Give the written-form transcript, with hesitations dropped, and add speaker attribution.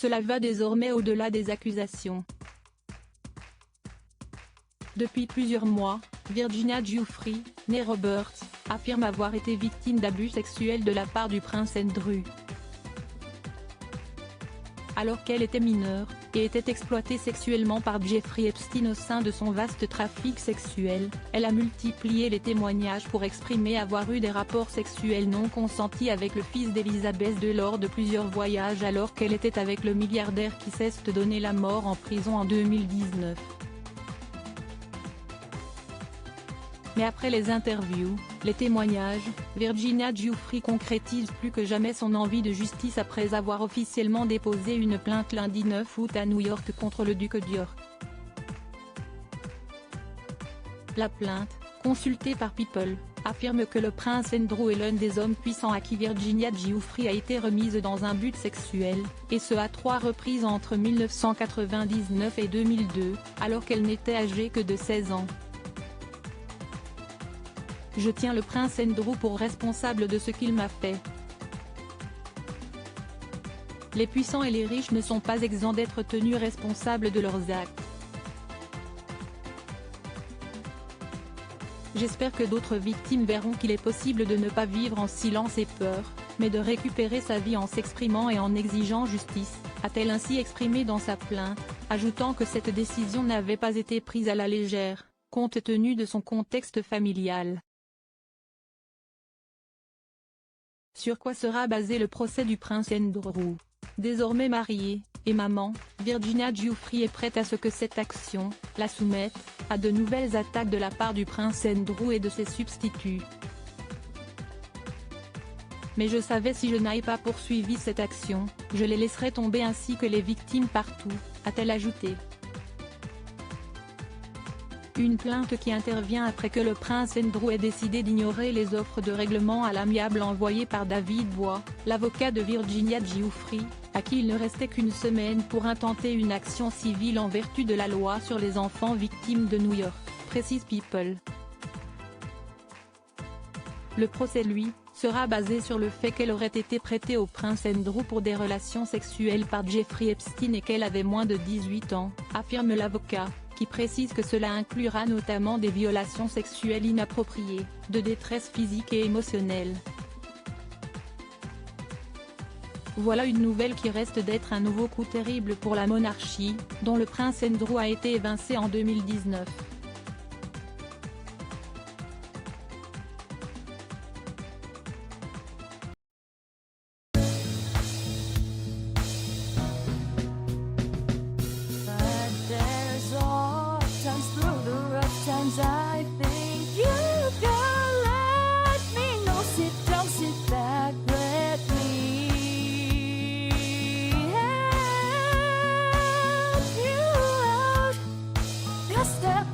Speaker 1: cela va désormais au-delà des accusations. Depuis plusieurs mois, Virginia Giuffre, née Roberts, affirme avoir été victime d'abus sexuels de la part du prince Andrew. Alors qu'elle était mineure, et était exploitée sexuellement par Jeffrey Epstein au sein de son vaste trafic sexuel, elle a multiplié les témoignages pour exprimer avoir eu des rapports sexuels non consentis avec le fils d'Elizabeth II lors de plusieurs voyages alors qu'elle était avec le milliardaire qui s'est donné la mort en prison en 2019. Mais après les interviews, les témoignages, Virginia Giuffre concrétise plus que jamais son envie de justice après avoir officiellement déposé une plainte lundi 9 août à New York contre le duc d'York. La plainte, consultée par People, affirme que le prince Andrew est l'un des hommes puissants à qui Virginia Giuffre a été remise dans un but sexuel, et ce à 3 reprises entre 1999 et 2002, alors qu'elle n'était âgée que de 16 ans. Je tiens le prince Andrew pour responsable de ce qu'il m'a fait. Les puissants et les riches ne sont pas exempts d'être tenus responsables de leurs actes. J'espère que d'autres victimes verront qu'il est possible de ne pas vivre en silence et peur, mais de récupérer sa vie en s'exprimant et en exigeant justice, a-t-elle ainsi exprimé dans sa plainte, ajoutant que cette décision n'avait pas été prise à la légère, compte tenu de son contexte familial. Sur quoi sera basé le procès du prince Andrew? Désormais mariée, et maman, Virginia Giuffre est prête à ce que cette action, la soumette, à de nouvelles attaques de la part du prince Andrew et de ses substituts. Mais je savais si je n'avais pas poursuivi cette action, je les laisserais tomber ainsi que les victimes partout, a-t-elle ajouté. Une plainte qui intervient après que le prince Andrew ait décidé d'ignorer les offres de règlement à l'amiable envoyées par David Bois, l'avocat de Virginia Giuffre, à qui il ne restait qu'une semaine pour intenter une action civile en vertu de la loi sur les enfants victimes de New York, précise People. Le procès lui, sera basé sur le fait qu'elle aurait été prêtée au prince Andrew pour des relations sexuelles par Jeffrey Epstein et qu'elle avait moins de 18 ans, affirme l'avocat, qui précise que cela inclura notamment des violations sexuelles inappropriées, de détresse physique et émotionnelle. Voilà une nouvelle qui reste d'être un nouveau coup terrible pour la monarchie, dont le prince Andrew a été évincé en 2019.
Speaker 2: I think you can let me know. Sit down, sit back, let me help you out. Just step